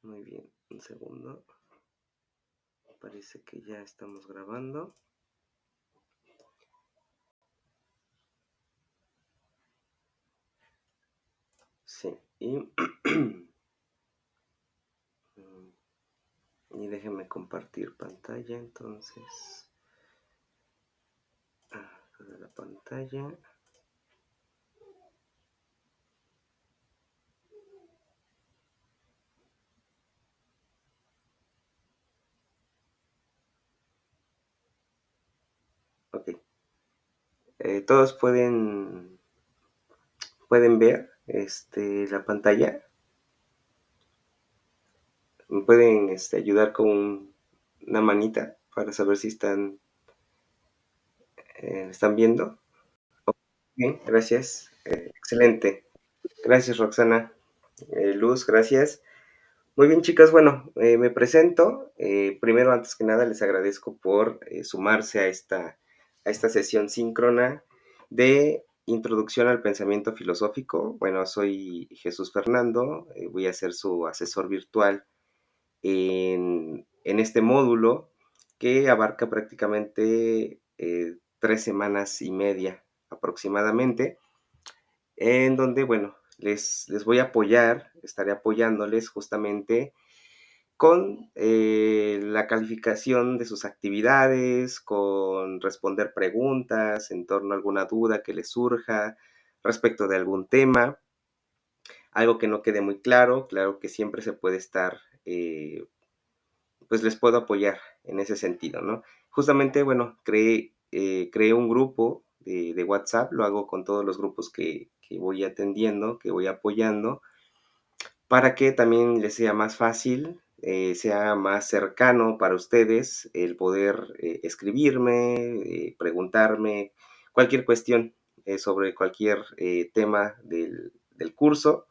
Muy bien, un segundo. Parece que ya estamos grabando. Sí, y déjenme compartir pantalla entonces. Toda la pantalla. Ok. Todos pueden ver la pantalla. Me pueden ayudar con una manita para saber si están viendo. Bien, gracias. Excelente. Gracias, Roxana. Luz, gracias. Muy bien, chicas. Bueno, me presento. Primero, antes que nada, les agradezco por sumarse a esta sesión síncrona de introducción al pensamiento filosófico. Bueno, soy Jesús Fernando. Voy a ser su asesor virtual en este módulo que abarca prácticamente 3 semanas y media aproximadamente, en donde, bueno, les voy a apoyar, estaré apoyándoles justamente con la calificación de sus actividades, con responder preguntas en torno a alguna duda que les surja respecto de algún tema, algo que no quede muy claro que siempre se puede estar, pues les puedo apoyar en ese sentido, ¿no? Justamente, bueno, creé un grupo de WhatsApp, lo hago con todos los grupos que voy atendiendo, que voy apoyando, para que también les sea más fácil, sea más cercano para ustedes el poder escribirme, preguntarme cualquier cuestión sobre cualquier tema del curso.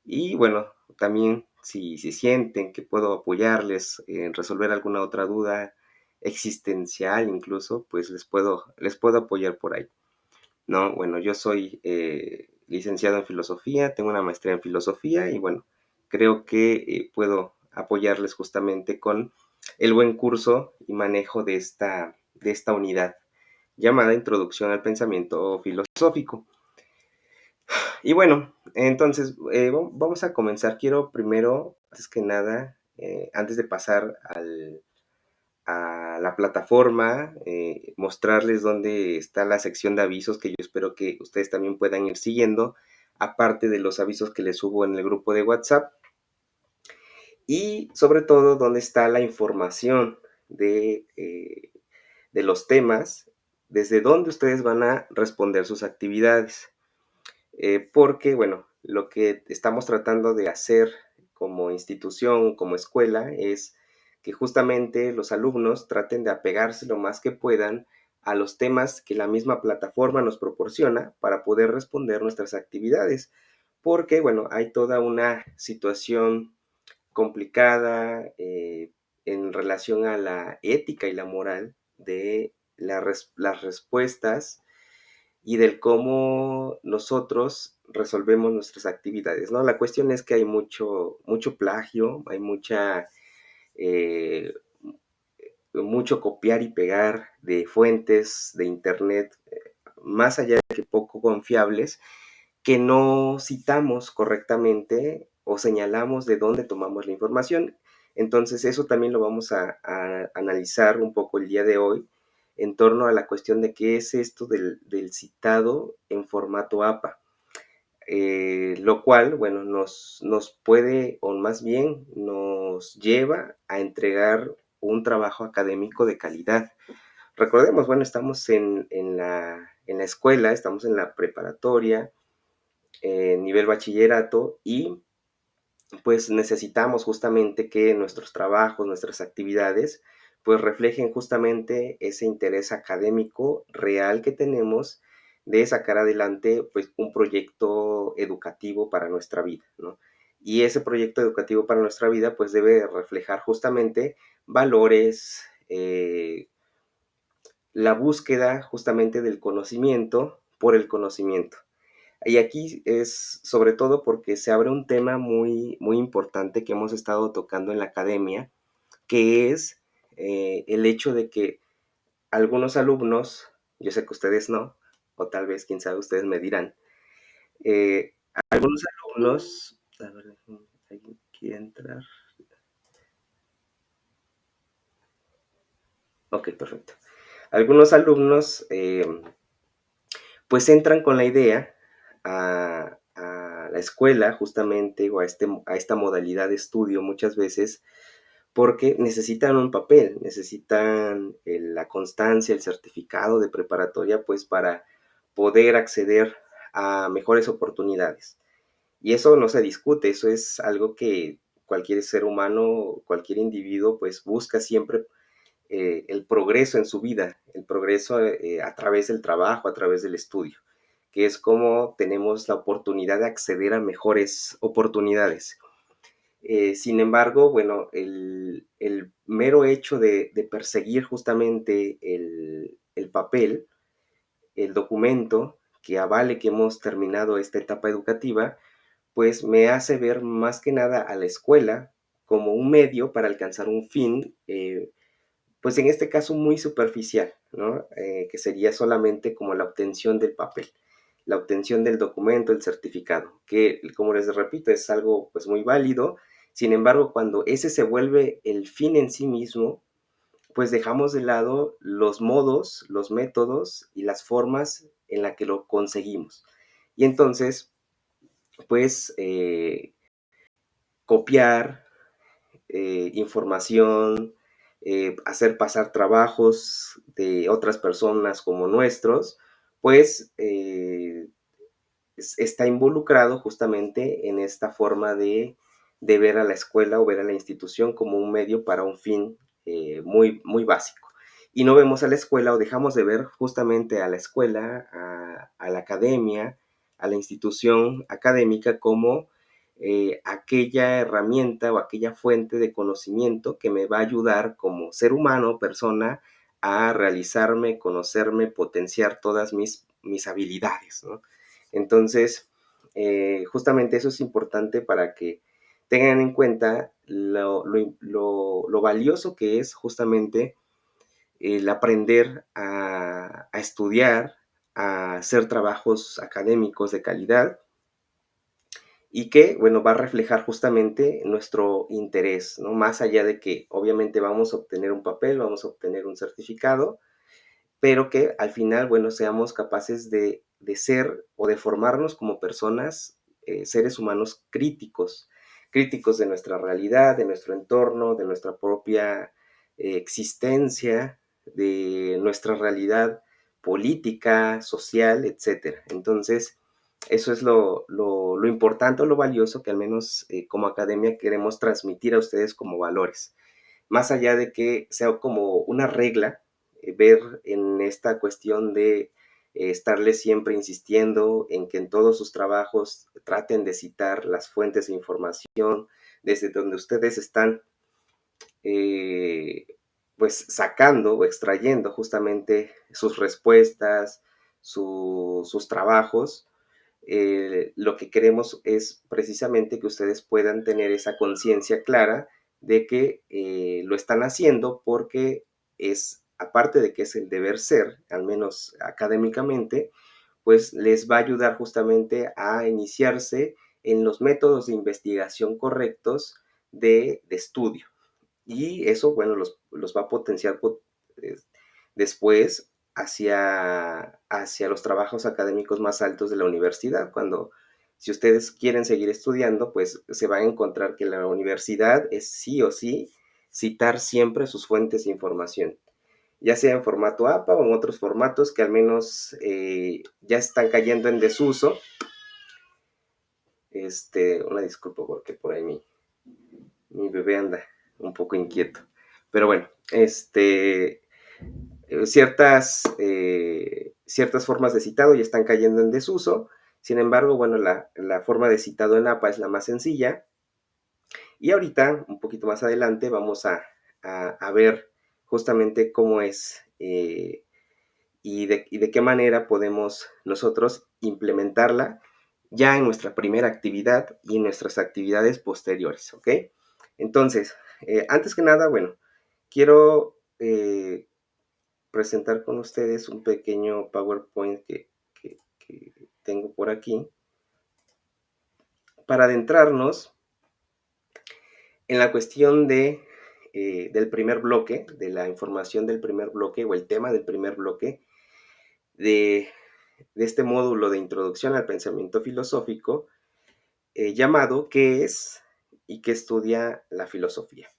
Y bueno, también si sienten que puedo apoyarles en resolver alguna otra duda existencial incluso, pues les puedo apoyar por ahí. No, bueno, yo soy licenciado en filosofía, tengo una maestría en filosofía y bueno, creo que puedo apoyarles justamente con el buen curso y manejo de esta unidad llamada Introducción al Pensamiento Filosófico. Y bueno, entonces vamos a comenzar. Quiero primero, antes que nada, antes de pasar a la plataforma, mostrarles dónde está la sección de avisos que yo espero que ustedes también puedan ir siguiendo, aparte de los avisos que les subo en el grupo de WhatsApp. Y sobre todo, dónde está la información de los temas, desde dónde ustedes van a responder sus actividades. Porque, bueno, lo que estamos tratando de hacer como institución, como escuela, es que justamente los alumnos traten de apegarse lo más que puedan a los temas que la misma plataforma nos proporciona para poder responder nuestras actividades. Porque, bueno, hay toda una situación complicada en relación a la ética y la moral de las respuestas y del cómo nosotros resolvemos nuestras actividades, ¿no? La cuestión es que hay mucho plagio, hay eh, mucho copiar y pegar de fuentes de internet, más allá de que poco confiables, que no citamos correctamente o señalamos de dónde tomamos la información. Entonces, eso también lo vamos a analizar un poco el día de hoy en torno a la cuestión de qué es esto del citado en formato APA. Lo cual, bueno, nos puede, o más bien nos lleva a entregar un trabajo académico de calidad. Recordemos, bueno, estamos en la escuela, estamos en la preparatoria, nivel bachillerato, y pues necesitamos justamente que nuestros trabajos, nuestras actividades, pues reflejen justamente ese interés académico real que tenemos de sacar adelante pues un proyecto educativo para nuestra vida, ¿no? Y ese proyecto educativo para nuestra vida pues debe reflejar justamente valores, la búsqueda justamente del conocimiento por el conocimiento. Y aquí es sobre todo porque se abre un tema muy, muy importante que hemos estado tocando en la academia, que es el hecho de que algunos alumnos, yo sé que ustedes no, o tal vez, quién sabe, ustedes me dirán, algunos alumnos, a ver, ¿alguien quiere entrar? Ok, perfecto. Algunos alumnos pues entran con la idea a la escuela justamente o a esta modalidad de estudio muchas veces porque necesitan un papel, necesitan la constancia, el certificado de preparatoria, pues para poder acceder a mejores oportunidades. Y eso no se discute, eso es algo que cualquier ser humano, cualquier individuo, pues busca siempre el progreso en su vida, el progreso a través del trabajo, a través del estudio, que es como tenemos la oportunidad de acceder a mejores oportunidades. Sin embargo, bueno, el mero hecho de perseguir justamente el papel, el documento que avale que hemos terminado esta etapa educativa, pues me hace ver más que nada a la escuela como un medio para alcanzar un fin, pues en este caso muy superficial, ¿no? Que sería solamente como la obtención del papel, la obtención del documento, el certificado, que como les repito es algo pues muy válido. Sin embargo, cuando ese se vuelve el fin en sí mismo, pues dejamos de lado los modos, los métodos y las formas en la que lo conseguimos. Y entonces, pues copiar, información, hacer pasar trabajos de otras personas como nuestros, pues está involucrado justamente en esta forma de ver a la escuela o ver a la institución como un medio para un fin muy, muy básico. Y no vemos a la escuela o dejamos de ver justamente a la escuela, a la academia, a la institución académica como aquella herramienta o aquella fuente de conocimiento que me va a ayudar como ser humano, persona, a realizarme, conocerme, potenciar todas mis habilidades, ¿no? Entonces, justamente eso es importante para que tengan en cuenta lo valioso que es justamente el aprender a estudiar, a hacer trabajos académicos de calidad y que, bueno, va a reflejar justamente nuestro interés, ¿no? Más allá de que obviamente vamos a obtener un papel, vamos a obtener un certificado, pero que al final, bueno, seamos capaces de ser o de formarnos como personas, seres humanos críticos, críticos de nuestra realidad, de nuestro entorno, de nuestra propia existencia, de nuestra realidad política, social, etcétera. Entonces, eso es lo importante o lo valioso que al menos como academia queremos transmitir a ustedes como valores más allá de que sea como una regla, ver en esta cuestión de estarles siempre insistiendo en que en todos sus trabajos traten de citar las fuentes de información desde donde ustedes están eh, pues sacando o extrayendo justamente sus respuestas, sus trabajos. Lo que queremos es precisamente que ustedes puedan tener esa conciencia clara de que lo están haciendo porque es, aparte de que es el deber ser, al menos académicamente, pues les va a ayudar justamente a iniciarse en los métodos de investigación correctos de estudio. Y eso, bueno, los va a potenciar eh, después hacia los trabajos académicos más altos de la universidad, cuando si ustedes quieren seguir estudiando, pues se van a encontrar que la universidad es sí o sí citar siempre sus fuentes de información, ya sea en formato APA o en otros formatos que al menos ya están cayendo en desuso. Una disculpa porque por ahí mi bebé anda un poco inquieto. Pero bueno, ciertas formas de citado ya están cayendo en desuso. Sin embargo, bueno, la forma de citado en APA es la más sencilla. Y ahorita, un poquito más adelante, vamos a ver justamente cómo es y de qué manera podemos nosotros implementarla ya en nuestra primera actividad y en nuestras actividades posteriores, ¿ok? Entonces, antes que nada, bueno, quiero presentar con ustedes un pequeño PowerPoint que tengo por aquí para adentrarnos en la cuestión del primer bloque, de la información del primer bloque o el tema del primer bloque de, de este módulo de introducción al pensamiento filosófico llamado ¿Qué es y qué estudia la filosofía?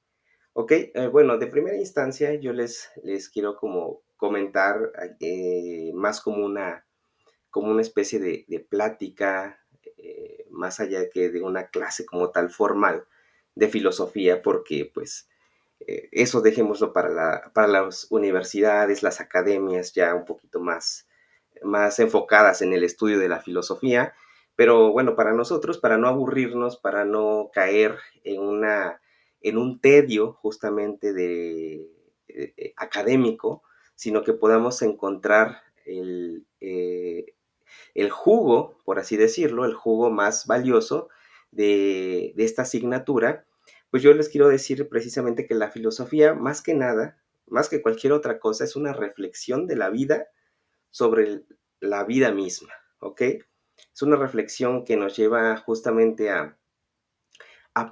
Ok, bueno, de primera instancia yo les quiero como comentar más como una especie de plática, más allá que de una clase como tal formal de filosofía, porque pues eso dejémoslo para las universidades, las academias ya un poquito más enfocadas en el estudio de la filosofía, pero bueno, para nosotros, para no aburrirnos, para no caer en un tedio justamente académico, sino que podamos encontrar el jugo, por así decirlo, el jugo más valioso de esta asignatura, pues yo les quiero decir precisamente que la filosofía, más que nada, más que cualquier otra cosa, es una reflexión de la vida sobre la vida misma, ¿ok? Es una reflexión que nos lleva justamente a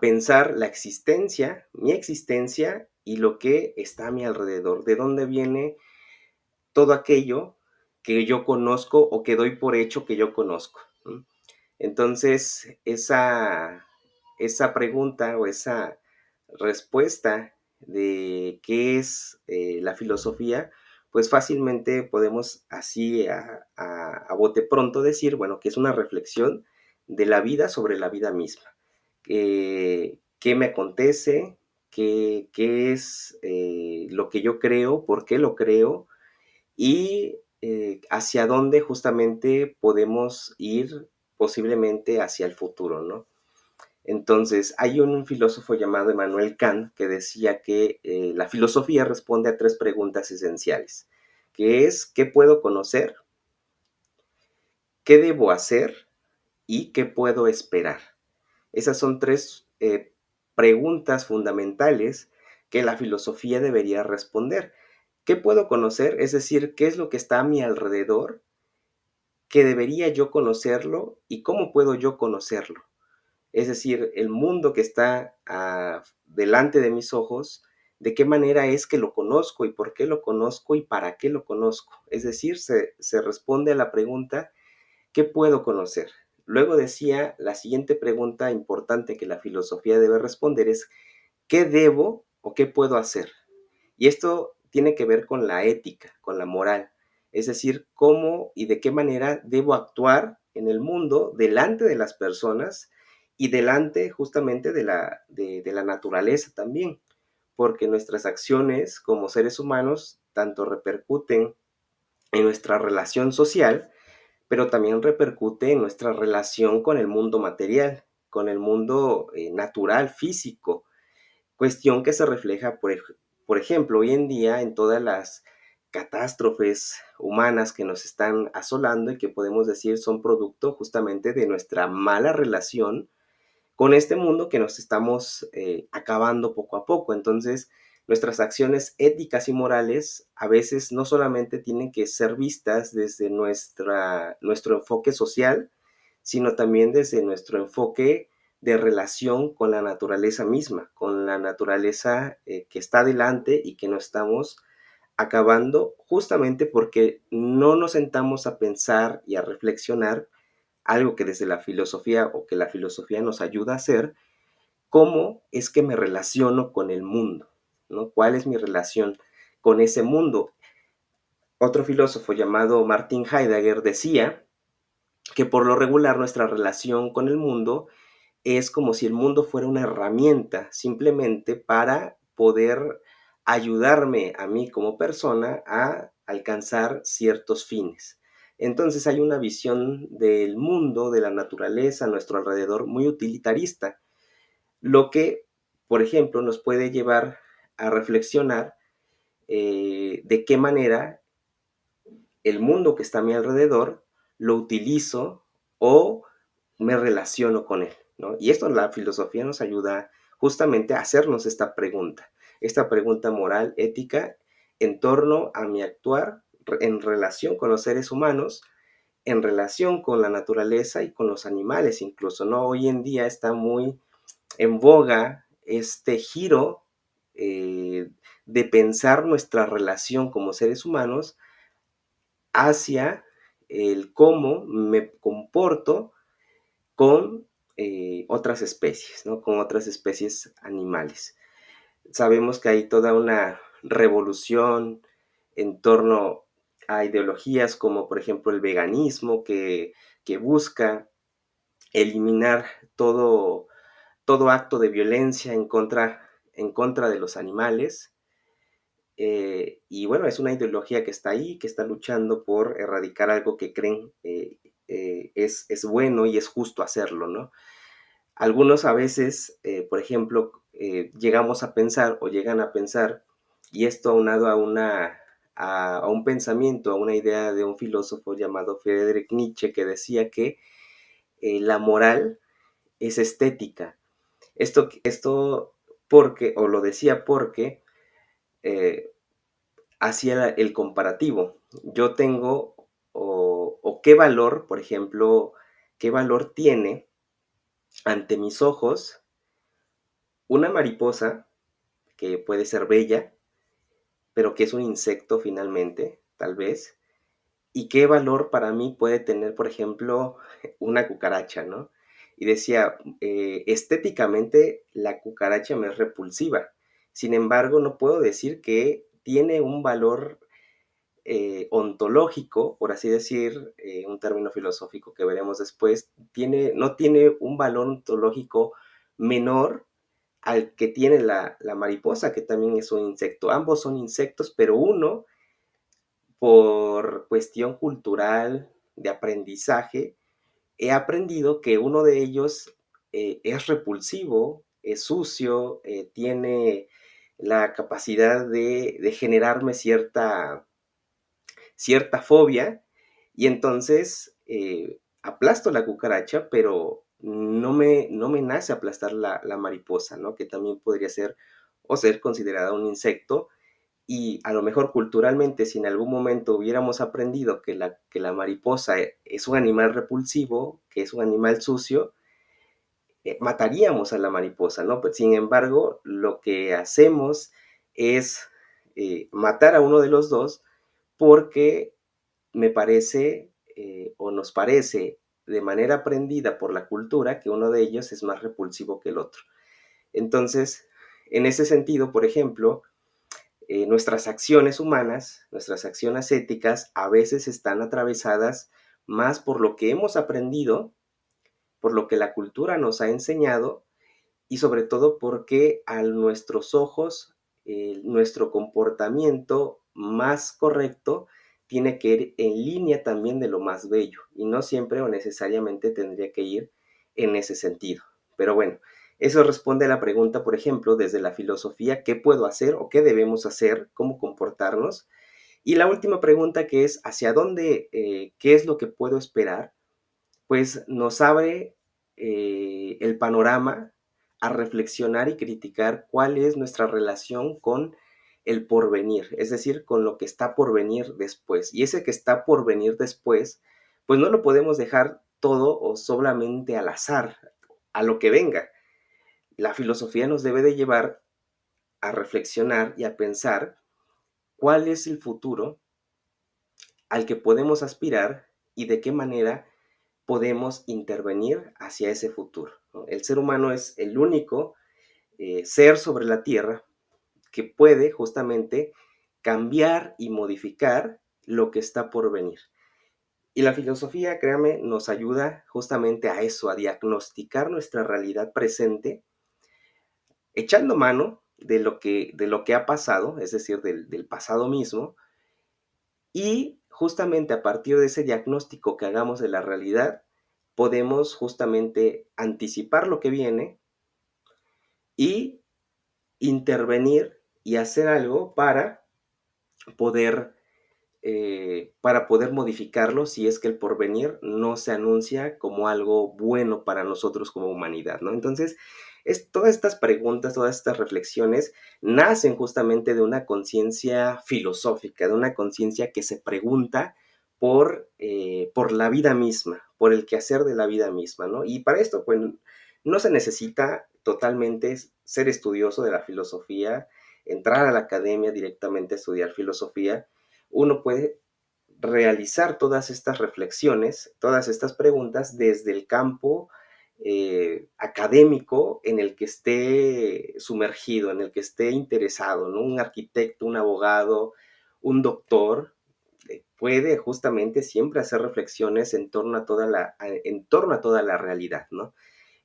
pensar la existencia, mi existencia y lo que está a mi alrededor, de dónde viene todo aquello que yo conozco o que doy por hecho que yo conozco. ¿No? Entonces, esa pregunta o esa respuesta de qué es la filosofía, pues fácilmente podemos así a bote pronto decir, bueno, que es una reflexión de la vida sobre la vida misma. ¿Qué me acontece? ¿Qué es lo que yo creo? ¿Por qué lo creo? Y hacia dónde justamente podemos ir posiblemente hacia el futuro, ¿no? Entonces, hay un filósofo llamado Immanuel Kant que decía que la filosofía responde a tres preguntas esenciales, que es ¿qué puedo conocer? ¿Qué debo hacer? ¿Y qué puedo esperar? Esas son tres preguntas fundamentales que la filosofía debería responder. ¿Qué puedo conocer? Es decir, ¿qué es lo que está a mi alrededor? ¿Que debería yo conocerlo? ¿Y cómo puedo yo conocerlo? Es decir, el mundo que está delante de mis ojos, ¿de qué manera es que lo conozco y por qué lo conozco y para qué lo conozco? Es decir, se responde a la pregunta, ¿qué puedo conocer? Luego decía, la siguiente pregunta importante que la filosofía debe responder es, ¿qué debo o qué puedo hacer? Y esto tiene que ver con la ética, con la moral, es decir, cómo y de qué manera debo actuar en el mundo delante de las personas y delante justamente de la naturaleza también, porque nuestras acciones como seres humanos tanto repercuten en nuestra relación social, pero también repercute en nuestra relación con el mundo material, con el mundo natural, físico, cuestión que se refleja, por ejemplo, hoy en día en todas las catástrofes humanas que nos están asolando y que podemos decir son producto justamente de nuestra mala relación con este mundo que nos estamos acabando poco a poco. Entonces, nuestras acciones éticas y morales a veces no solamente tienen que ser vistas desde nuestro enfoque social, sino también desde nuestro enfoque de relación con la naturaleza misma, con la naturaleza que está delante y que no estamos acabando justamente porque no nos sentamos a pensar y a reflexionar algo que desde la filosofía o que la filosofía nos ayuda a hacer, cómo es que me relaciono con el mundo, ¿no? ¿Cuál es mi relación con ese mundo? Otro filósofo llamado Martin Heidegger decía que por lo regular nuestra relación con el mundo es como si el mundo fuera una herramienta simplemente para poder ayudarme a mí como persona a alcanzar ciertos fines. Entonces hay una visión del mundo, de la naturaleza a nuestro alrededor muy utilitarista, lo que, por ejemplo, nos puede llevar a reflexionar de qué manera el mundo que está a mi alrededor lo utilizo o me relaciono con él, ¿no? Y esto la filosofía nos ayuda justamente a hacernos esta pregunta moral, ética, en torno a mi actuar en relación con los seres humanos, en relación con la naturaleza y con los animales incluso, ¿no? Hoy en día está muy en boga este giro de pensar nuestra relación como seres humanos hacia el cómo me comporto con otras especies, ¿no? Con otras especies animales. Sabemos que hay toda una revolución en torno a ideologías como por ejemplo el veganismo que busca eliminar todo, todo acto de violencia en contra de los animales. Y bueno, es una ideología que está ahí, que está luchando por erradicar algo que creen es bueno y es justo hacerlo, ¿no? Algunos a veces, por ejemplo, llegamos a pensar o llegan a pensar, y esto aunado a un pensamiento, a una idea de un filósofo llamado Friedrich Nietzsche, que decía que la moral es estética. Esto porque, o lo decía porque, eh, hacía el comparativo. Yo tengo, o qué valor, por ejemplo, qué valor tiene ante mis ojos una mariposa que puede ser bella, pero que es un insecto finalmente, tal vez, y qué valor para mí puede tener, por ejemplo, una cucaracha, ¿no? Y decía, estéticamente la cucaracha me es repulsiva, sin embargo, no puedo decir que tiene un valor ontológico, por así decir, un término filosófico que veremos después, no tiene un valor ontológico menor al que tiene la mariposa, que también es un insecto. Ambos son insectos, pero uno, por cuestión cultural, de aprendizaje, he aprendido que uno de ellos es repulsivo, es sucio, tiene la capacidad de generarme cierta fobia y entonces aplasto la cucaracha, pero no me nace aplastar la mariposa, ¿no? Que también podría ser o ser considerada un insecto y a lo mejor culturalmente, si en algún momento hubiéramos aprendido que la mariposa es un animal repulsivo, que es un animal sucio, mataríamos a la mariposa, ¿no? Pero, sin embargo, lo que hacemos es matar a uno de los dos porque me parece o nos parece de manera aprendida por la cultura que uno de ellos es más repulsivo que el otro. Entonces, en ese sentido, por ejemplo, nuestras acciones humanas, nuestras acciones éticas, a veces están atravesadas más por lo que hemos aprendido, por lo que la cultura nos ha enseñado y sobre todo porque a nuestros ojos nuestro comportamiento más correcto tiene que ir en línea también de lo más bello y no siempre o necesariamente tendría que ir en ese sentido. Pero bueno, eso responde a la pregunta, por ejemplo, desde la filosofía, ¿qué puedo hacer o qué debemos hacer? ¿Cómo comportarnos? Y la última pregunta que es, ¿hacia dónde, qué es lo que puedo esperar? Pues nos abre el panorama a reflexionar y criticar cuál es nuestra relación con el porvenir, es decir, con lo que está por venir después. Y ese que está por venir después, pues no lo podemos dejar todo o solamente al azar, a lo que venga. La filosofía nos debe de llevar a reflexionar y a pensar cuál es el futuro al que podemos aspirar y de qué manera podemos intervenir hacia ese futuro, ¿no? El ser humano es el único ser sobre la Tierra que puede justamente cambiar y modificar lo que está por venir. Y la filosofía, créame, nos ayuda justamente a eso, a diagnosticar nuestra realidad presente, echando mano de lo que ha pasado, es decir, del pasado mismo, y justamente a partir de ese diagnóstico que hagamos de la realidad, podemos justamente anticipar lo que viene y intervenir y hacer algo para poder para poder modificarlo si es que el porvenir no se anuncia como algo bueno para nosotros como humanidad, ¿no? Entonces, todas estas preguntas, todas estas reflexiones nacen justamente de una conciencia filosófica, de una conciencia que se pregunta por la vida misma, por el quehacer de la vida misma, ¿no? Y para esto, pues, no se necesita totalmente ser estudioso de la filosofía, entrar a la academia directamente a estudiar filosofía. Uno puede realizar todas estas reflexiones, todas estas preguntas desde el campo académico en el que esté sumergido, en el que esté interesado, ¿no? Un arquitecto, un abogado, un doctor, puede justamente siempre hacer reflexiones en torno a toda la realidad, ¿no?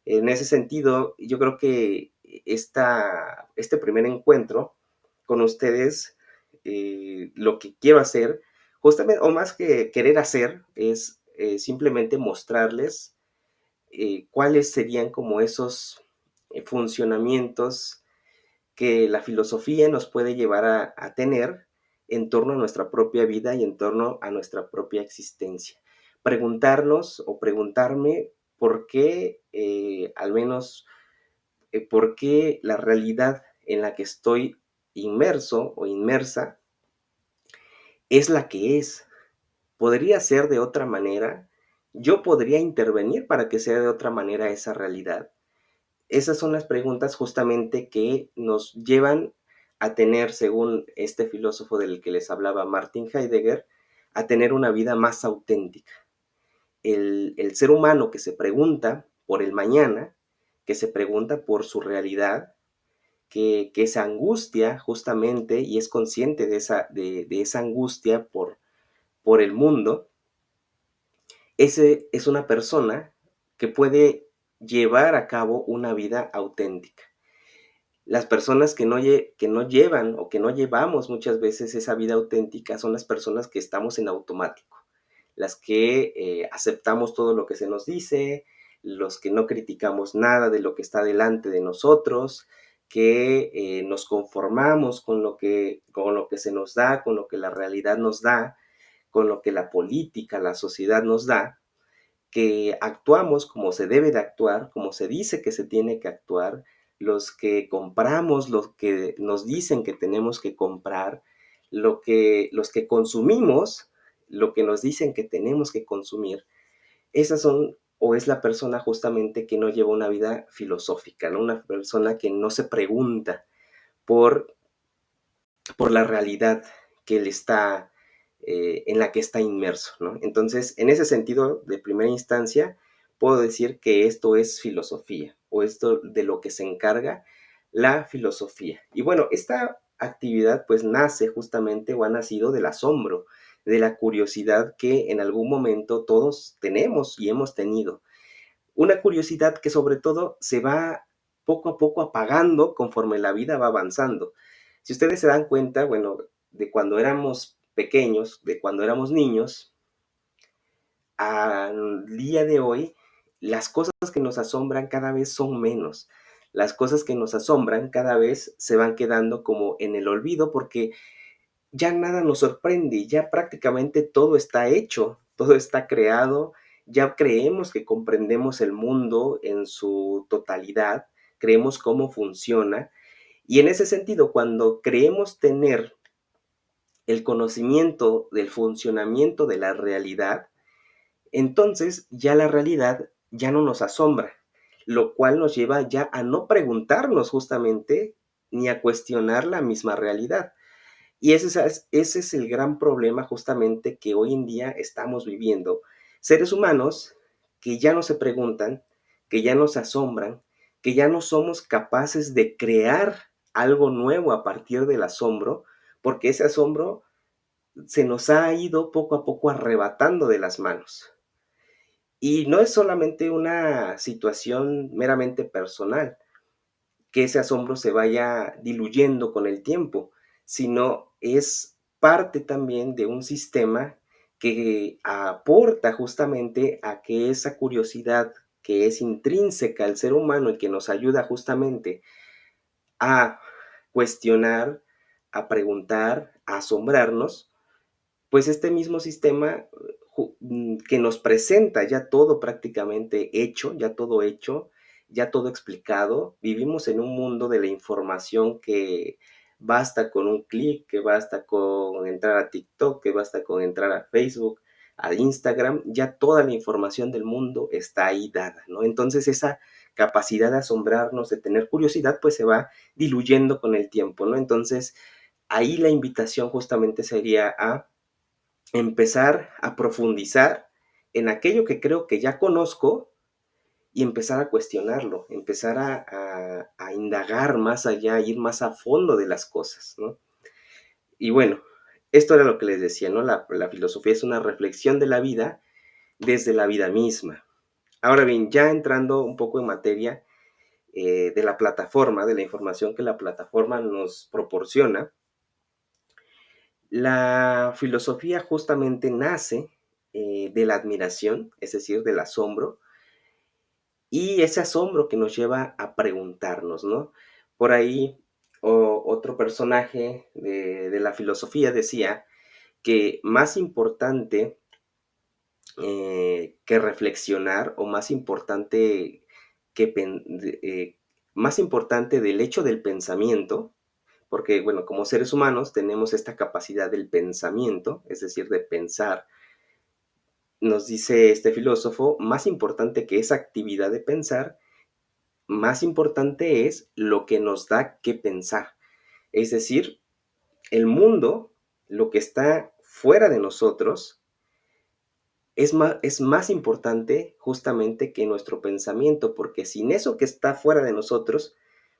En ese sentido, yo creo que este primer encuentro con ustedes, lo que quiero hacer, justamente, o más que querer hacer, es simplemente mostrarles cuáles serían como esos funcionamientos que la filosofía nos puede llevar a tener en torno a nuestra propia vida y en torno a nuestra propia existencia. Preguntarnos o preguntarme por qué, al menos, por qué la realidad en la que estoy inmerso o inmersa es la que es. ¿Podría ser de otra manera? ¿Yo podría intervenir para que sea de otra manera esa realidad? Esas son las preguntas justamente que nos llevan a tener, según este filósofo del que les hablaba, Martin Heidegger, a tener una vida más auténtica. El ser humano que se pregunta por el mañana, que se pregunta por su realidad, que se angustia justamente y es consciente de esa angustia por el mundo, ese es una persona que puede llevar a cabo una vida auténtica. Las personas que no llevan o que no llevamos muchas veces esa vida auténtica son las personas que estamos en automático, las que aceptamos todo lo que se nos dice, los que no criticamos nada de lo que está delante de nosotros, que nos conformamos con lo que se nos da, con lo que la realidad nos da, con lo que la política, la sociedad nos da, que actuamos como se debe de actuar, como se dice que se tiene que actuar, los que compramos lo que nos dicen que tenemos que comprar, los que consumimos lo que nos dicen que tenemos que consumir, esas son o es la persona justamente que no lleva una vida filosófica, ¿no? Una persona que no se pregunta por por la realidad que él está, en la que está inmerso, ¿no? Entonces, en ese sentido, de primera instancia, puedo decir que esto es filosofía, o esto de lo que se encarga la filosofía. Y bueno, esta actividad pues nace justamente o ha nacido del asombro, de la curiosidad que en algún momento todos tenemos y hemos tenido. Una curiosidad que sobre todo se va poco a poco apagando conforme la vida va avanzando. Si ustedes se dan cuenta, bueno, de cuando éramos pequeños, de cuando éramos niños, al día de hoy, las cosas que nos asombran cada vez son menos. Las cosas que nos asombran cada vez se van quedando como en el olvido porque ya nada nos sorprende, ya prácticamente todo está hecho, todo está creado, ya creemos que comprendemos el mundo en su totalidad, creemos cómo funciona, y en ese sentido, cuando creemos tener el conocimiento del funcionamiento de la realidad, entonces ya la realidad ya no nos asombra, lo cual nos lleva ya a no preguntarnos justamente ni a cuestionar la misma realidad. Y ese es el gran problema justamente que hoy en día estamos viviendo. Seres humanos que ya no se preguntan, que ya no se asombran, que ya no somos capaces de crear algo nuevo a partir del asombro, porque ese asombro se nos ha ido poco a poco arrebatando de las manos. Y no es solamente una situación meramente personal, que ese asombro se vaya diluyendo con el tiempo, sino es parte también de un sistema que aporta justamente a que esa curiosidad que es intrínseca al ser humano y que nos ayuda justamente a cuestionar, a preguntar, a asombrarnos, pues este mismo sistema que nos presenta ya todo prácticamente hecho, ya todo explicado. Vivimos en un mundo de la información que basta con un clic, que basta con entrar a TikTok, que basta con entrar a Facebook, a Instagram, ya toda la información del mundo está ahí dada, ¿no? Entonces esa capacidad de asombrarnos, de tener curiosidad, pues se va diluyendo con el tiempo, ¿no? Entonces ahí la invitación justamente sería a empezar a profundizar en aquello que creo que ya conozco y empezar a cuestionarlo, empezar a indagar más allá, ir más a fondo de las cosas, ¿no? Y bueno, esto era lo que les decía, ¿no? La filosofía es una reflexión de la vida desde la vida misma. Ahora bien, ya entrando un poco en materia de la plataforma, de la información que la plataforma nos proporciona, la filosofía justamente nace de la admiración, es decir, del asombro, y ese asombro que nos lleva a preguntarnos, ¿no? Por ahí otro personaje de la filosofía decía que más importante que reflexionar o más importante que más importante del hecho del pensamiento, porque bueno, como seres humanos tenemos esta capacidad del pensamiento, es decir, de pensar. Nos dice este filósofo, más importante que esa actividad de pensar, más importante es lo que nos da que pensar. Es decir, el mundo, lo que está fuera de nosotros, es más importante justamente que nuestro pensamiento, porque sin eso que está fuera de nosotros,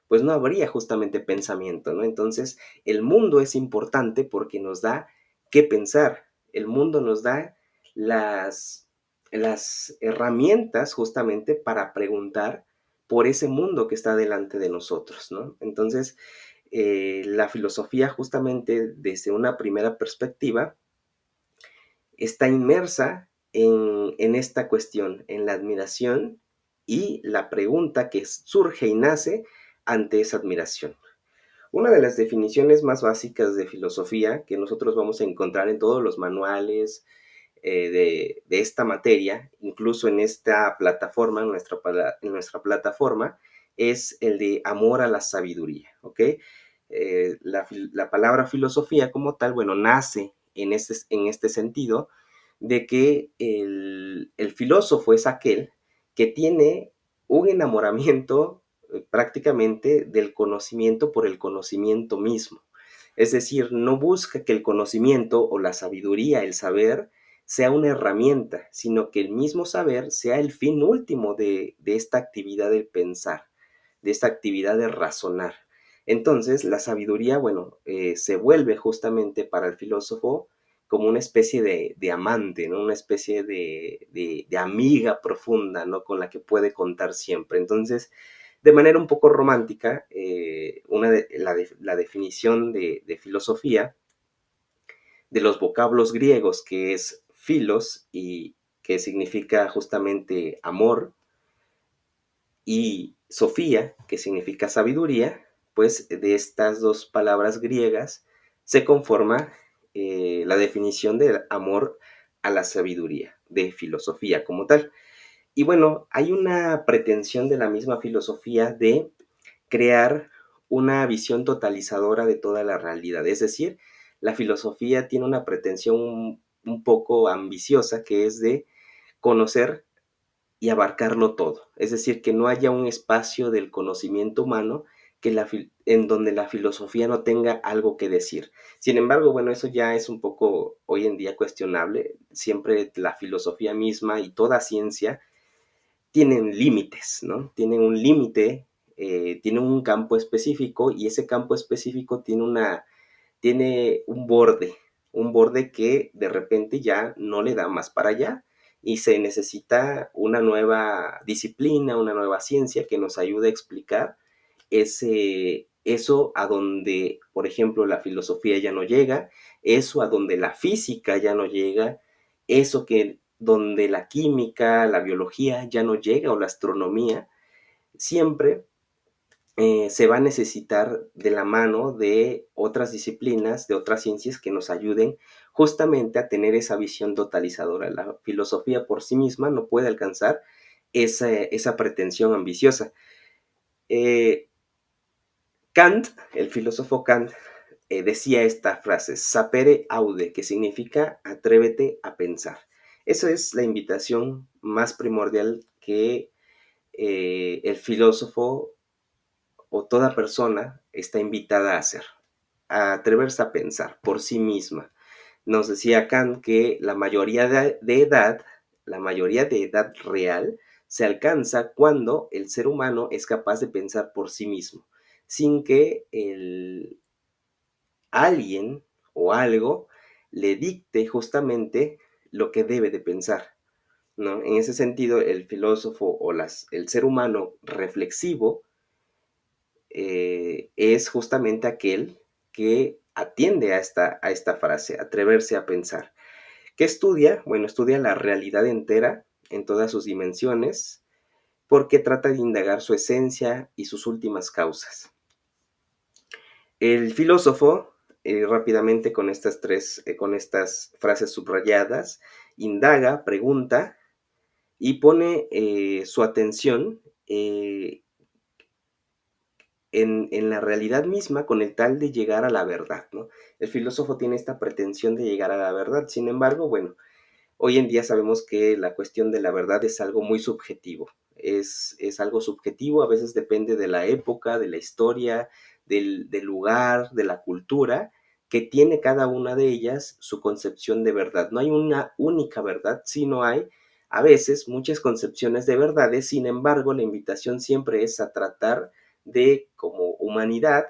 pues no habría justamente pensamiento, ¿no? Entonces, el mundo es importante porque nos da qué pensar. El mundo nos da las, las herramientas justamente para preguntar por ese mundo que está delante de nosotros, ¿no? Entonces, la filosofía justamente desde una primera perspectiva está inmersa en esta cuestión, en la admiración y la pregunta que surge y nace ante esa admiración. Una de las definiciones más básicas de filosofía que nosotros vamos a encontrar en todos los manuales de esta materia, incluso en esta plataforma, en nuestra plataforma, es el de amor a la sabiduría, ¿ok? La palabra filosofía como tal, bueno, nace en este sentido de que el filósofo es aquel que tiene un enamoramiento prácticamente del conocimiento por el conocimiento mismo. Es decir, no busca que el conocimiento o la sabiduría, el saber, sea una herramienta, sino que el mismo saber sea el fin último de esta actividad de pensar, de esta actividad de razonar. Entonces, la sabiduría, bueno, se vuelve justamente para el filósofo como una especie de amante, ¿no? Una especie de amiga profunda, ¿no? Con la que puede contar siempre. Entonces, de manera un poco romántica, la definición de filosofía de los vocablos griegos, que es filos y que significa justamente amor, y Sofía, que significa sabiduría, pues de estas dos palabras griegas se conforma la definición del amor a la sabiduría, de filosofía como tal. Y bueno, hay una pretensión de la misma filosofía de crear una visión totalizadora de toda la realidad. Es decir, la filosofía tiene una pretensión un poco ambiciosa que es de conocer y abarcarlo todo. Es decir, que no haya un espacio del conocimiento humano en donde la filosofía no tenga algo que decir. Sin embargo, bueno, eso ya es un poco hoy en día cuestionable. Siempre la filosofía misma y toda ciencia tienen límites, ¿no? Tienen un límite, tienen un campo específico y ese campo específico tiene un borde que de repente ya no le da más para allá y se necesita una nueva disciplina, una nueva ciencia que nos ayude a explicar eso a donde, por ejemplo, la filosofía ya no llega, eso a donde la física ya no llega, eso que donde la química, la biología ya no llega o la astronomía, siempre se va a necesitar de la mano de otras disciplinas, de otras ciencias que nos ayuden justamente a tener esa visión totalizadora. La filosofía por sí misma no puede alcanzar esa pretensión ambiciosa. Kant, el filósofo Kant, decía esta frase, sapere aude, que significa atrévete a pensar. Esa es la invitación más primordial que el filósofo o toda persona está invitada a hacer, a atreverse a pensar por sí misma. Nos decía Kant que la mayoría de edad real, se alcanza cuando el ser humano es capaz de pensar por sí mismo, sin que alguien o algo le dicte justamente lo que debe de pensar, ¿no? En ese sentido, el filósofo o el ser humano reflexivo es justamente aquel que atiende a esta frase, atreverse a pensar. ¿Qué estudia? Bueno, estudia la realidad entera en todas sus dimensiones porque trata de indagar su esencia y sus últimas causas. El filósofo, rápidamente con estas frases subrayadas, indaga, pregunta y pone su atención en la realidad misma con el tal de llegar a la verdad, ¿no? El filósofo tiene esta pretensión de llegar a la verdad, sin embargo, bueno, hoy en día sabemos que la cuestión de la verdad es algo muy subjetivo, es algo subjetivo, a veces depende de la época, de la historia, del lugar, de la cultura, que tiene cada una de ellas su concepción de verdad. No hay una única verdad, sino hay a veces muchas concepciones de verdades, sin embargo, la invitación siempre es a tratar de, como humanidad,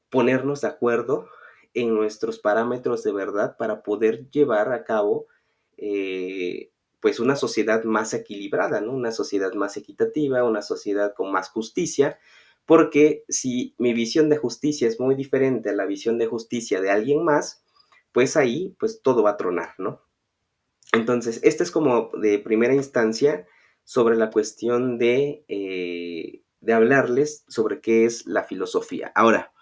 ponernos de acuerdo en nuestros parámetros de verdad para poder llevar a cabo eh, pues una sociedad más equilibrada, ¿no? Una sociedad más equitativa, una sociedad con más justicia, porque si mi visión de justicia es muy diferente a la visión de justicia de alguien más, pues ahí pues todo va a tronar, ¿no? Entonces, este es como de primera instancia sobre la cuestión de hablarles sobre qué es la filosofía. Ahora,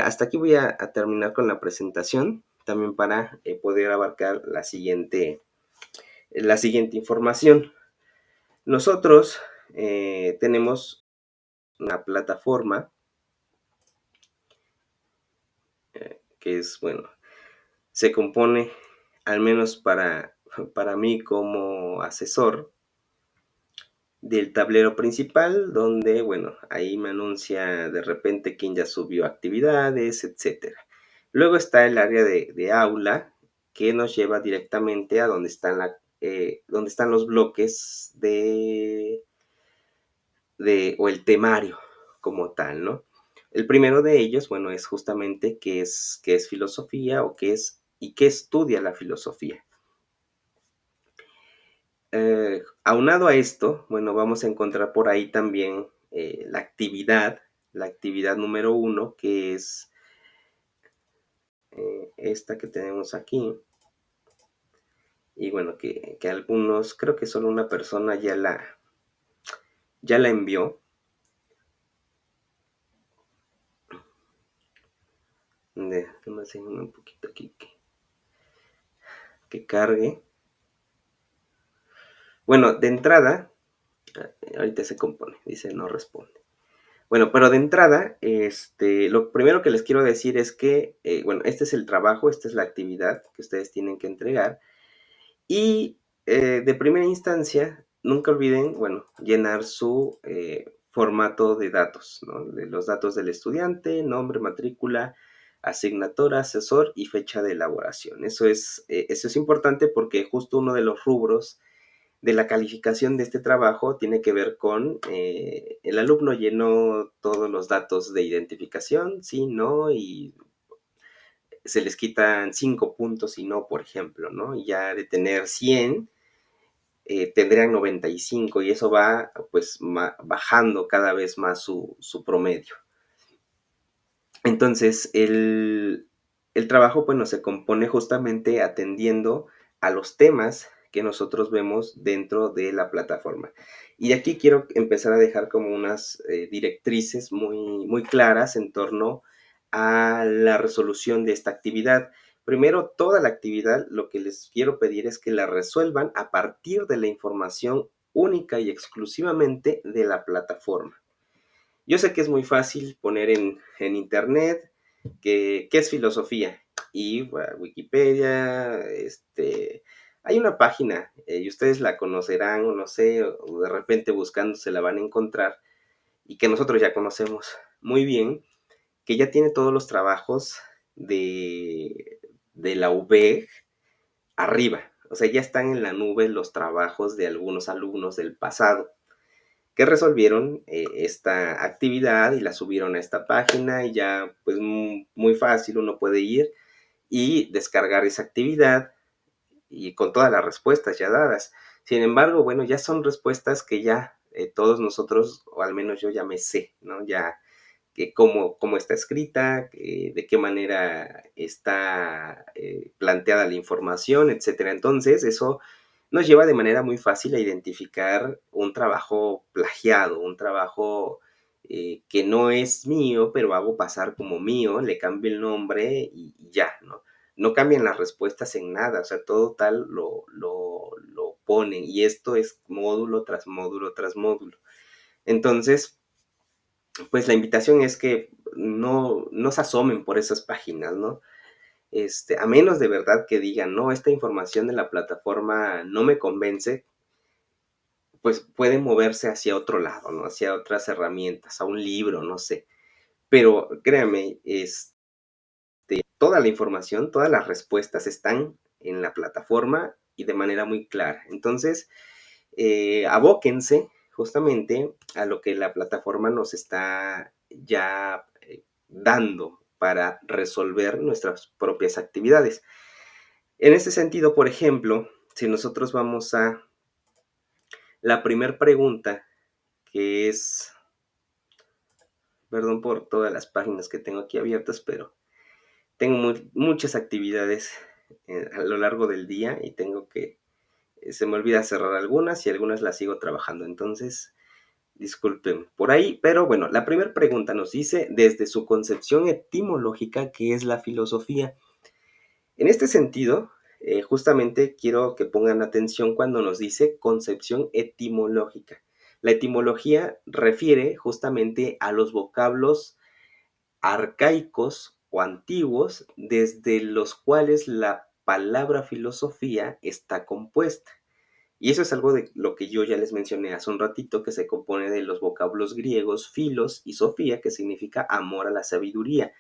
hasta aquí voy a terminar con la presentación, también para poder abarcar la siguiente información. Nosotros tenemos una plataforma que es, bueno, se compone, al menos para mí como asesor, del tablero principal, donde, bueno, ahí me anuncia de repente quién ya subió actividades, etcétera. Luego está el área de aula, que nos lleva directamente a donde están los bloques o el temario como tal, ¿no? El primero de ellos, bueno, es justamente qué es filosofía o y qué estudia la filosofía. Aunado a esto, bueno, vamos a encontrar por ahí también la actividad número 1, que es esta que tenemos aquí. Y bueno, que algunos, creo que solo una persona ya la envió. Déjame un poquito aquí que cargue. Bueno, de entrada, ahorita se compone, dice no responde. Bueno, pero de entrada, lo primero que les quiero decir es que, bueno, este es el trabajo, esta es la actividad que ustedes tienen que entregar. Y de primera instancia, nunca olviden, bueno, llenar su formato de datos, ¿no? De los datos del estudiante, nombre, matrícula, asignatura, asesor y fecha de elaboración. Eso es importante porque justo uno de los rubros de la calificación de este trabajo tiene que ver con el alumno llenó todos los datos de identificación, sí, no, y se les quitan 5 puntos y no, por ejemplo, ¿no? Y ya de tener 100, tendrían 95 y eso va pues bajando cada vez más su promedio. Entonces, el trabajo, bueno, se compone justamente atendiendo a los temas que nosotros vemos dentro de la plataforma. Y aquí quiero empezar a dejar como unas directrices muy, muy claras en torno a la resolución de esta actividad. Primero, toda la actividad, lo que les quiero pedir es que la resuelvan a partir de la información única y exclusivamente de la plataforma. Yo sé que es muy fácil poner en internet qué es filosofía y bueno, Wikipedia, hay una página y ustedes la conocerán o no sé, o de repente buscando se la van a encontrar y que nosotros ya conocemos muy bien, que ya tiene todos los trabajos de la UB arriba. O sea, ya están en la nube los trabajos de algunos alumnos del pasado que resolvieron esta actividad y la subieron a esta página y ya pues muy fácil uno puede ir y descargar esa actividad y con todas las respuestas ya dadas. Sin embargo, bueno, ya son respuestas que ya todos nosotros, o al menos yo ya me sé, ¿no? Ya que cómo está escrita, de qué manera está planteada la información, etcétera. Entonces, eso nos lleva de manera muy fácil a identificar un trabajo plagiado, un trabajo que no es mío, pero hago pasar como mío, le cambio el nombre y ya, ¿no? No cambian las respuestas en nada, o sea, todo tal lo ponen y esto es módulo tras módulo tras módulo. Entonces, pues la invitación es que no se asomen por esas páginas, ¿no? A menos de verdad que digan, no, esta información de la plataforma no me convence, pues pueden moverse hacia otro lado, ¿no? Hacia otras herramientas, a un libro, no sé. Pero créanme, toda la información, todas las respuestas están en la plataforma y de manera muy clara. Entonces, abóquense justamente a lo que la plataforma nos está ya dando para resolver nuestras propias actividades. En este sentido, por ejemplo, si nosotros vamos a la primera pregunta, que es, perdón por todas las páginas que tengo aquí abiertas, pero tengo muchas actividades a lo largo del día y tengo que, se me olvida cerrar algunas y algunas las sigo trabajando. Entonces, disculpen por ahí, pero bueno, la primera pregunta nos dice, desde su concepción etimológica, ¿qué es la filosofía? En este sentido, justamente quiero que pongan atención cuando nos dice concepción etimológica. La etimología refiere justamente a los vocablos arcaicos o antiguos desde los cuales la palabra filosofía está compuesta. Y eso es algo de lo que yo ya les mencioné hace un ratito, que se compone de los vocablos griegos filos y sofía, que significa amor a la sabiduría.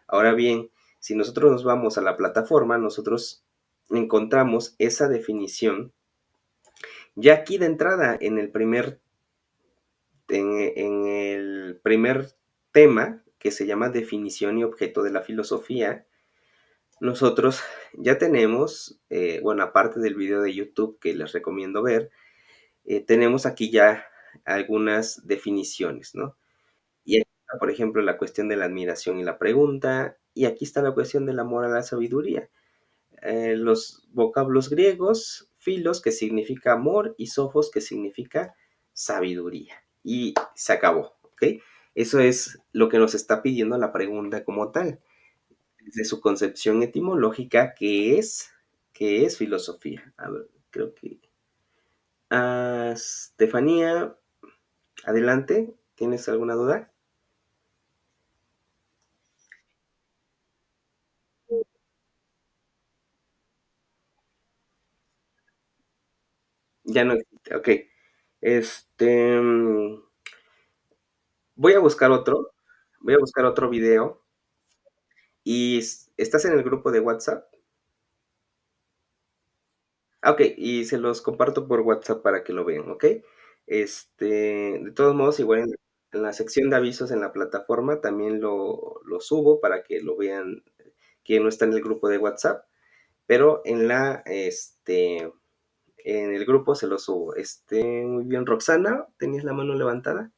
Ahora bien, si nosotros nos vamos a la plataforma, nosotros encontramos esa definición ya aquí de entrada en el primer tema, que se llama definición y objeto de la filosofía. Nosotros ya tenemos, bueno, aparte del video de YouTube que les recomiendo ver, tenemos aquí ya algunas definiciones, ¿no? Y aquí está, por ejemplo, la cuestión de la admiración y la pregunta, y aquí está la cuestión del amor a la sabiduría. Los vocablos griegos, filos, que significa amor, y sofos, que significa sabiduría. Y se acabó, ¿ok? Eso es lo que nos está pidiendo la pregunta como tal. Desde su concepción etimológica, ¿qué es filosofía? A ver, creo que... Estefanía, adelante, ¿tienes alguna duda? Ya no existe, ok. Este, mm, voy a buscar otro video. ¿Y estás en el grupo de WhatsApp? Ah, ok, y se los comparto por WhatsApp para que lo vean, ¿ok? De todos modos, igual en la sección de avisos en la plataforma también lo subo para que lo vean, que no está en el grupo de WhatsApp, pero en el grupo se lo subo. Muy bien, Roxana, ¿tenías la mano levantada?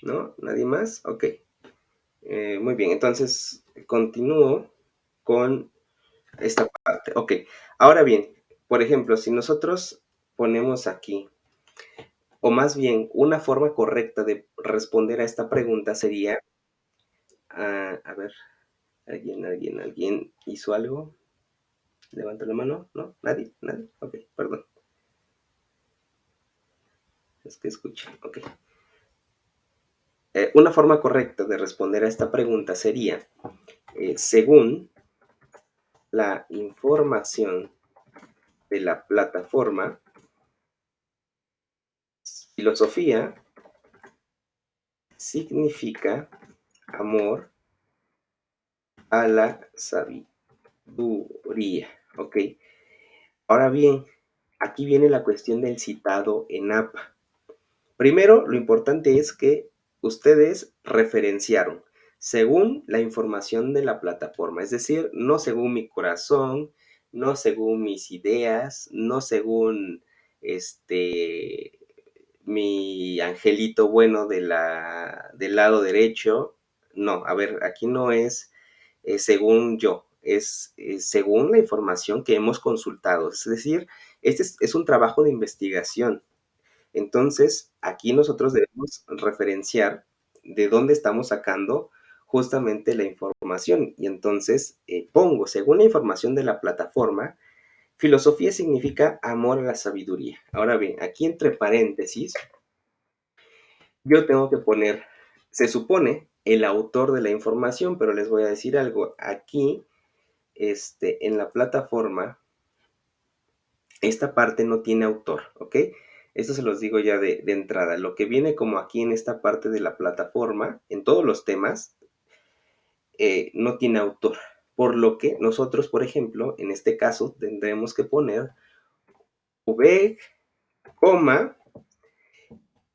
¿No? ¿Nadie más? Ok. Muy bien, entonces continúo con esta parte. Ok, ahora bien, por ejemplo, si nosotros ponemos aquí o más bien, una forma correcta de responder a esta pregunta sería, a ver, ¿alguien hizo algo? Levanta la mano, ¿no? ¿Nadie? Ok, perdón, es que escuché, ok. Una forma correcta de responder a esta pregunta sería, según la información de la plataforma, filosofía significa amor a la sabiduría, ¿ok? Ahora bien, aquí viene la cuestión del citado en APA. Primero, lo importante es que ustedes referenciaron según la información de la plataforma, es decir, no según mi corazón, no según mis ideas, no según este mi angelito bueno del lado derecho. No, a ver, aquí no es según yo, es según la información que hemos consultado. Es decir, es un trabajo de investigación. Entonces, aquí nosotros debemos referenciar de dónde estamos sacando justamente la información. Y entonces pongo, según la información de la plataforma, filosofía significa amor a la sabiduría. Ahora bien, aquí entre paréntesis, yo tengo que poner, se supone, el autor de la información, pero les voy a decir algo. Aquí, en la plataforma, esta parte no tiene autor, ¿ok? Esto se los digo ya de entrada. Lo que viene como aquí en esta parte de la plataforma, en todos los temas, no tiene autor. Por lo que nosotros, por ejemplo, en este caso, tendremos que poner v, coma,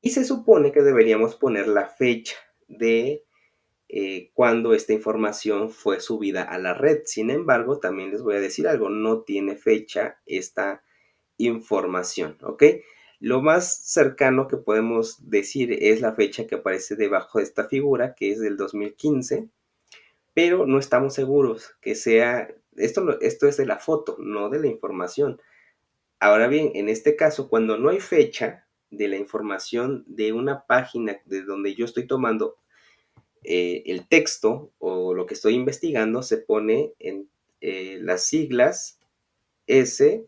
y se supone que deberíamos poner la fecha de cuando esta información fue subida a la red. Sin embargo, también les voy a decir algo, no tiene fecha esta información, ¿ok? Lo más cercano que podemos decir es la fecha que aparece debajo de esta figura, que es del 2015, pero no estamos seguros que sea, esto es de la foto, no de la información. Ahora bien, en este caso, cuando no hay fecha de la información de una página de donde yo estoy tomando el texto o lo que estoy investigando, se pone en las siglas S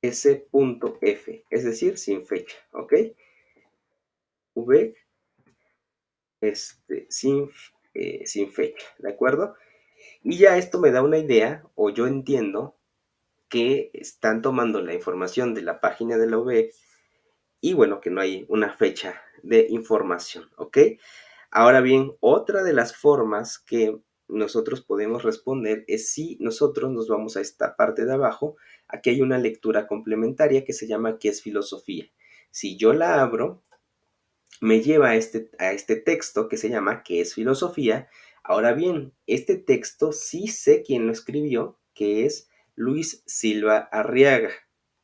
S.F, es decir, sin fecha, ¿ok? V, sin fecha, ¿de acuerdo? Y ya esto me da una idea, o yo entiendo, que están tomando la información de la página de la UVEC y bueno, que no hay una fecha de información, ¿ok? Ahora bien, otra de las formas que nosotros podemos responder es si nosotros nos vamos a esta parte de abajo, aquí hay una lectura complementaria que se llama ¿qué es filosofía? Si yo la abro, me lleva a este texto que se llama ¿qué es filosofía? Ahora bien, este texto sí sé quién lo escribió, que es Luis Silva Arriaga,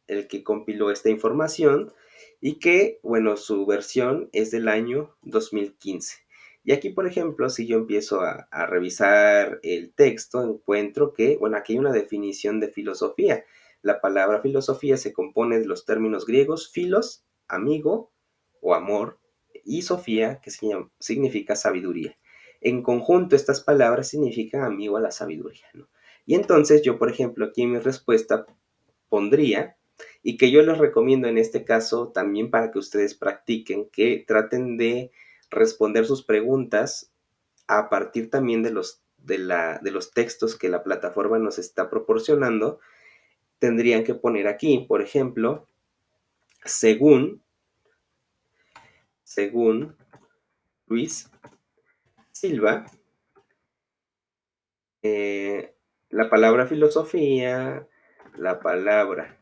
el que compiló esta información y que, bueno, su versión es del año 2015. Y aquí, por ejemplo, si yo empiezo a revisar el texto, encuentro que, bueno, aquí hay una definición de filosofía. La palabra filosofía se compone de los términos griegos filos, amigo o amor, y Sofía, que significa sabiduría. En conjunto, estas palabras significan amigo a la sabiduría, ¿no? Y entonces yo, por ejemplo, aquí en mi respuesta pondría, y que yo les recomiendo en este caso también para que ustedes practiquen, que traten de responder sus preguntas a partir también de los textos que la plataforma nos está proporcionando. Tendrían que poner aquí, por ejemplo, según, según Luis Silva, eh, la palabra filosofía, la palabra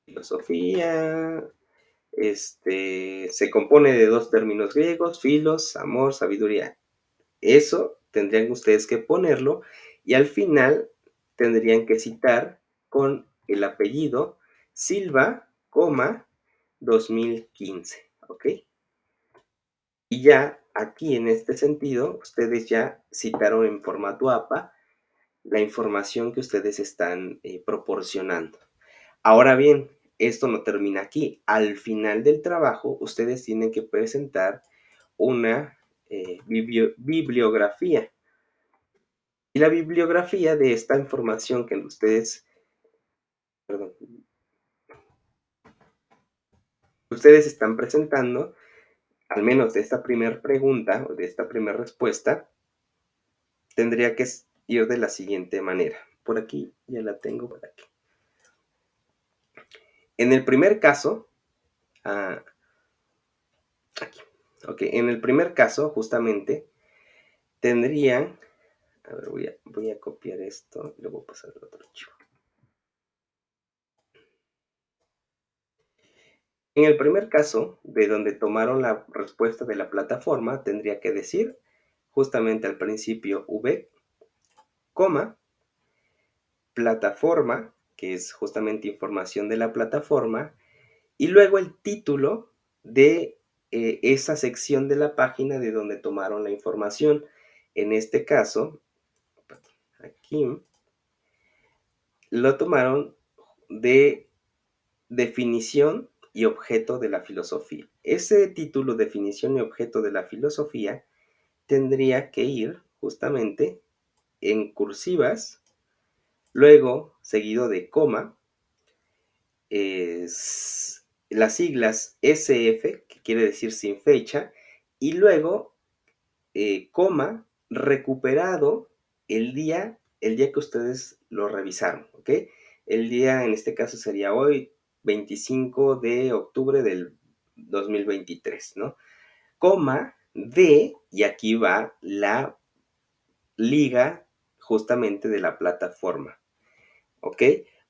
filosofía, se compone de dos términos griegos, filos, amor, sabiduría. Eso tendrían ustedes que ponerlo y al final tendrían que citar con el apellido Silva, 2015, ¿ok? Y ya aquí en este sentido, ustedes ya citaron en formato APA la información que ustedes están proporcionando. Ahora bien, esto no termina aquí. Al final del trabajo, ustedes tienen que presentar una bibliografía. Y la bibliografía de esta información que perdón, ustedes están presentando, al menos de esta primera pregunta o de esta primera respuesta, tendría que ir de la siguiente manera. Por aquí, ya la tengo por aquí. En el primer caso, ah, aquí, ok, en el primer caso, justamente, tendrían, a ver, voy a copiar esto y luego pasar al otro archivo. En el primer caso, de donde tomaron la respuesta de la plataforma, tendría que decir justamente al principio v, coma, plataforma, que es justamente información de la plataforma, y luego el título de esa sección de la página de donde tomaron la información. En este caso, aquí, lo tomaron de definición y objeto de la filosofía. Ese título, definición y objeto de la filosofía, tendría que ir justamente en cursivas, luego seguido de coma, las siglas SF, que quiere decir sin fecha, y luego coma, recuperado el día que ustedes lo revisaron, ¿ok? El día en este caso sería hoy, 25 de octubre del 2023, ¿no? Coma de, y aquí va la liga justamente de la plataforma, ¿ok?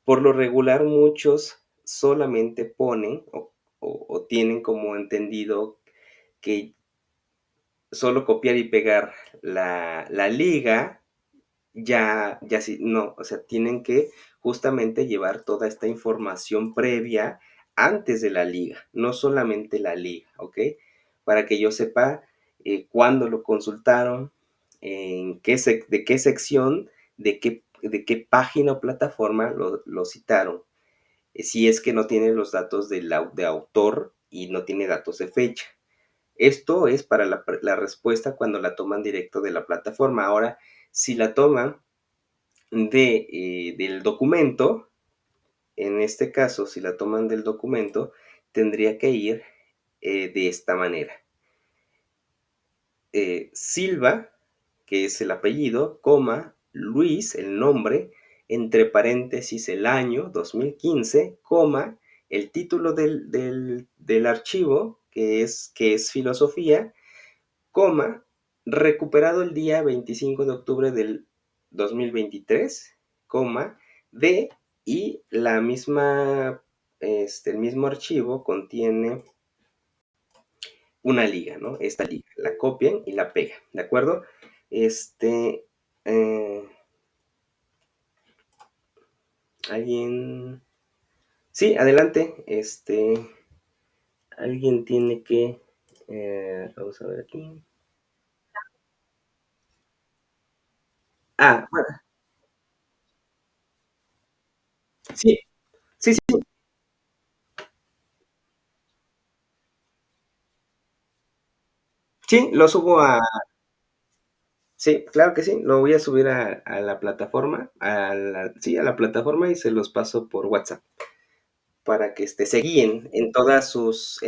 Por lo regular muchos solamente ponen o tienen como entendido que solo copiar y pegar la liga ya sí, no, o sea, tienen que justamente llevar toda esta información previa antes de la liga, no solamente la liga, ¿ok? Para que yo sepa cuándo lo consultaron, de qué sección, de qué página o plataforma lo citaron. Si es que no tiene los datos de autor y no tiene datos de fecha. Esto es para la respuesta cuando la toman directo de la plataforma. Ahora, si la toman del documento, en este caso, si la toman del documento, tendría que ir de esta manera. Silva, que es el apellido, coma, Luis, el nombre, entre paréntesis el año 2015, coma, el título del archivo, que es filosofía, coma, recuperado el día 25 de octubre del 2023, coma, de, y la misma, el mismo archivo contiene una liga, ¿no? Esta liga, la copian y la pegan, ¿de acuerdo? Este, eh, alguien, sí, adelante, alguien tiene que, vamos a ver aquí. Ah, bueno, sí, sí, sí, sí, lo subo a, sí, claro que sí, lo voy a subir a la plataforma, sí, a la plataforma y se los paso por WhatsApp para que se guíen en todas sus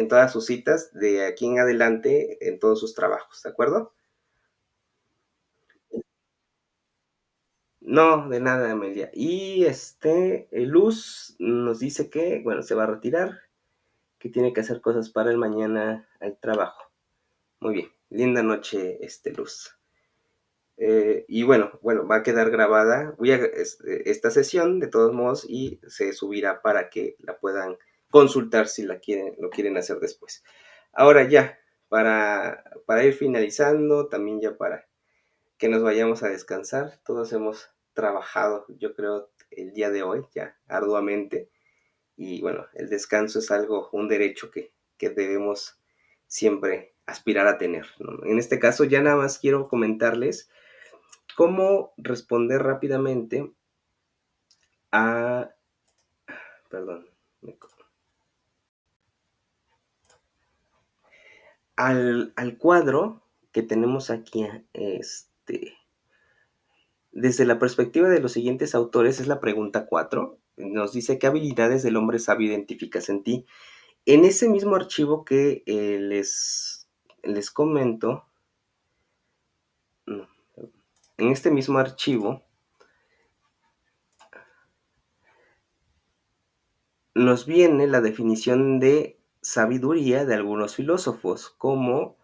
citas de aquí en adelante, en todos sus trabajos, ¿de acuerdo? No, de nada, Amelia. Y Luz nos dice que, bueno, se va a retirar, que tiene que hacer cosas para el mañana al trabajo. Muy bien, linda noche, Luz. Y bueno, va a quedar grabada esta sesión de todos modos y se subirá para que la puedan consultar si lo quieren hacer después. Ahora ya, para ir finalizando, también ya para que nos vayamos a descansar, todos hemos trabajado, yo creo, el día de hoy ya arduamente y bueno, el descanso es un derecho que debemos siempre aspirar a tener, ¿no? En este caso ya nada más quiero comentarles cómo responder rápidamente a, perdón, al cuadro que tenemos aquí, desde la perspectiva de los siguientes autores, es la pregunta 4. Nos dice: ¿qué habilidades del hombre sabio identificas en ti? En ese mismo archivo que les comento, no, en este mismo archivo nos viene la definición de sabiduría de algunos filósofos, como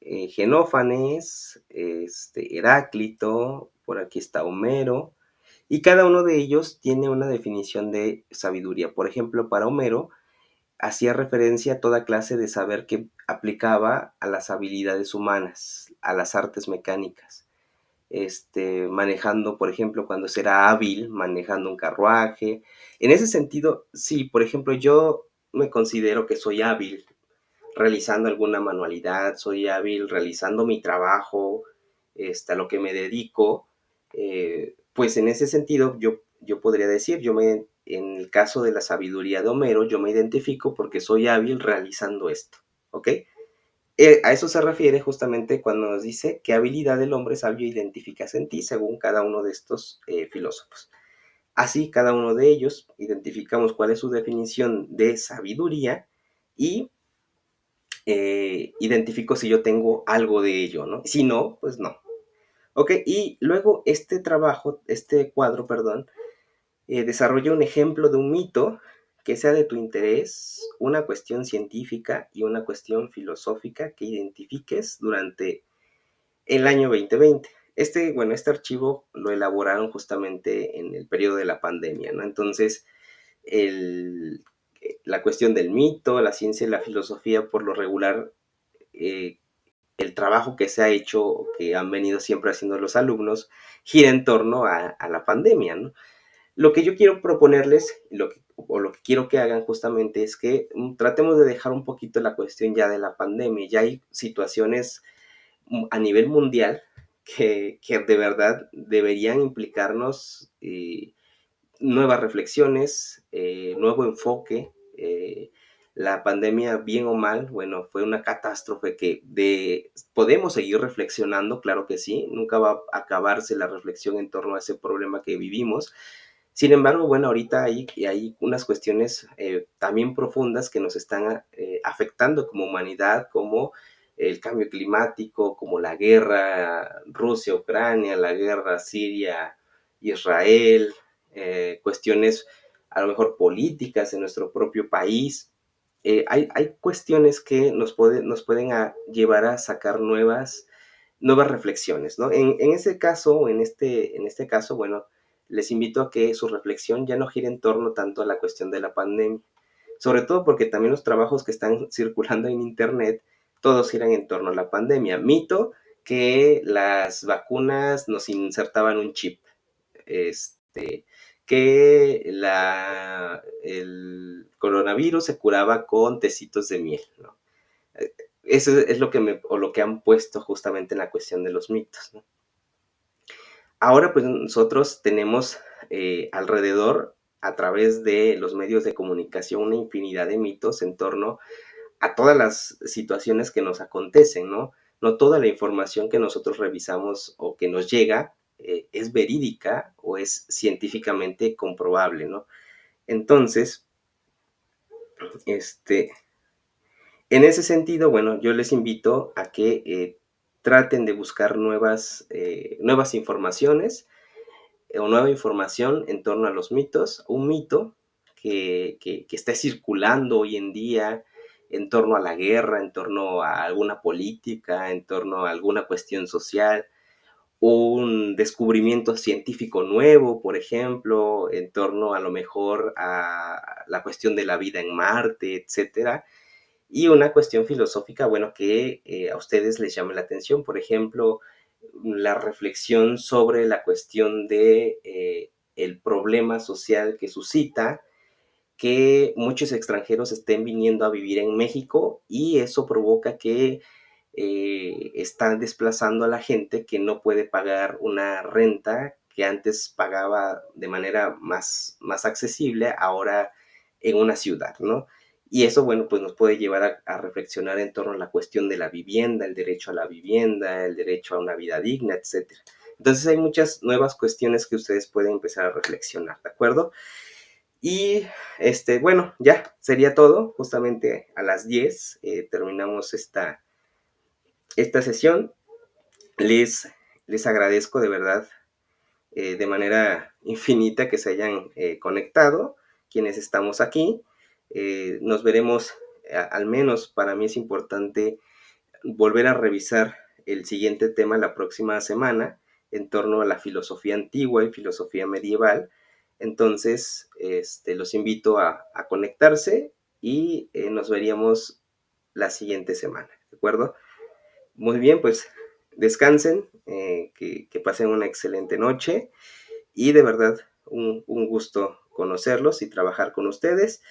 Genófanes, Heráclito, por aquí está Homero, y cada uno de ellos tiene una definición de sabiduría. Por ejemplo, para Homero hacía referencia a toda clase de saber que aplicaba a las habilidades humanas, a las artes mecánicas. Manejando, por ejemplo, cuando será hábil, manejando un carruaje. En ese sentido, sí, por ejemplo, yo me considero que soy hábil realizando alguna manualidad, soy hábil realizando mi trabajo, a lo que me dedico. Pues en ese sentido, yo podría decir, en el caso de la sabiduría de Homero, yo me identifico porque soy hábil realizando esto, ¿ok? A eso se refiere justamente cuando nos dice qué habilidad del hombre sabio identificas en ti, según cada uno de estos filósofos. Así, cada uno de ellos identificamos cuál es su definición de sabiduría y identifico si yo tengo algo de ello, ¿no? Si no, pues no. Ok, y luego este cuadro, perdón, desarrolla un ejemplo de un mito que sea de tu interés, una cuestión científica y una cuestión filosófica que identifiques durante el año 2020. Este archivo lo elaboraron justamente en el periodo de la pandemia, ¿no? Entonces, el, la cuestión del mito, la ciencia y la filosofía, por lo regular, eh, el trabajo que se ha hecho, que han venido siempre haciendo los alumnos, gira en torno a la pandemia, ¿no? Lo que yo quiero proponerles, lo que quiero que hagan justamente es que tratemos de dejar un poquito la cuestión ya de la pandemia. Ya hay situaciones a nivel mundial que de verdad deberían implicarnos nuevas reflexiones, nuevo enfoque. La pandemia, bien o mal, bueno, fue una catástrofe podemos seguir reflexionando, claro que sí, nunca va a acabarse la reflexión en torno a ese problema que vivimos. Sin embargo, bueno, ahorita hay unas cuestiones también profundas que nos están afectando como humanidad, como el cambio climático, como la guerra Rusia-Ucrania, la guerra Siria-Israel, cuestiones a lo mejor políticas en nuestro propio país. Hay cuestiones que nos pueden llevar a sacar nuevas reflexiones, ¿no? En ese caso, en este caso, bueno, les invito a que su reflexión ya no gire en torno tanto a la cuestión de la pandemia, sobre todo porque también los trabajos que están circulando en Internet, todos giran en torno a la pandemia. Mito que las vacunas nos insertaban un chip, que el coronavirus se curaba con tecitos de miel, ¿no? Eso es lo que han puesto justamente en la cuestión de los mitos, ¿no? Ahora, pues nosotros tenemos alrededor, a través de los medios de comunicación, una infinidad de mitos en torno a todas las situaciones que nos acontecen, ¿no? No toda la información que nosotros revisamos o que nos llega es verídica o es científicamente comprobable, ¿no? Entonces, este, en ese sentido, bueno, yo les invito a que traten de buscar nuevas informaciones o nueva información en torno a los mitos. Un mito que esté circulando hoy en día en torno a la guerra, en torno a alguna política, en torno a alguna cuestión social, un descubrimiento científico nuevo, por ejemplo, en torno a lo mejor a la cuestión de la vida en Marte, etcétera. Y una cuestión filosófica, bueno, que a ustedes les llame la atención, por ejemplo, la reflexión sobre la cuestión de el problema social que suscita que muchos extranjeros estén viniendo a vivir en México y eso provoca que están desplazando a la gente que no puede pagar una renta que antes pagaba de manera más accesible, ahora en una ciudad, ¿no? Y eso, bueno, pues nos puede llevar a reflexionar en torno a la cuestión de la vivienda, el derecho a la vivienda, el derecho a una vida digna, etcétera. Entonces hay muchas nuevas cuestiones que ustedes pueden empezar a reflexionar, ¿de acuerdo? Y bueno, ya sería todo. Justamente a las 10 terminamos esta sesión. Les, les agradezco de verdad de manera infinita que se hayan conectado, quienes estamos aquí. Nos veremos, al menos para mí es importante volver a revisar el siguiente tema la próxima semana en torno a la filosofía antigua y filosofía medieval. Entonces, los invito a conectarse y nos veríamos la siguiente semana, ¿de acuerdo? Muy bien, pues descansen, que pasen una excelente noche y de verdad un gusto conocerlos y trabajar con ustedes.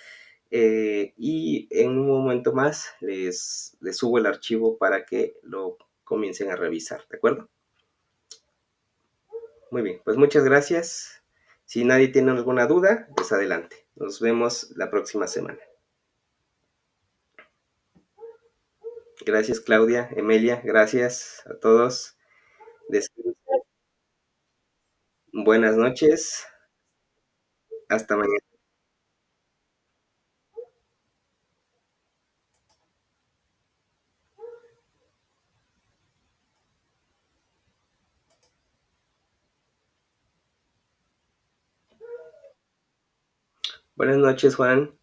Y en un momento más les subo el archivo para que lo comiencen a revisar, ¿de acuerdo? Muy bien, pues muchas gracias. Si nadie tiene alguna duda, pues adelante. Nos vemos la próxima semana. Gracias, Claudia, Emilia, gracias a todos. Descansen. Buenas noches. Hasta mañana. Buenas noches, Juan.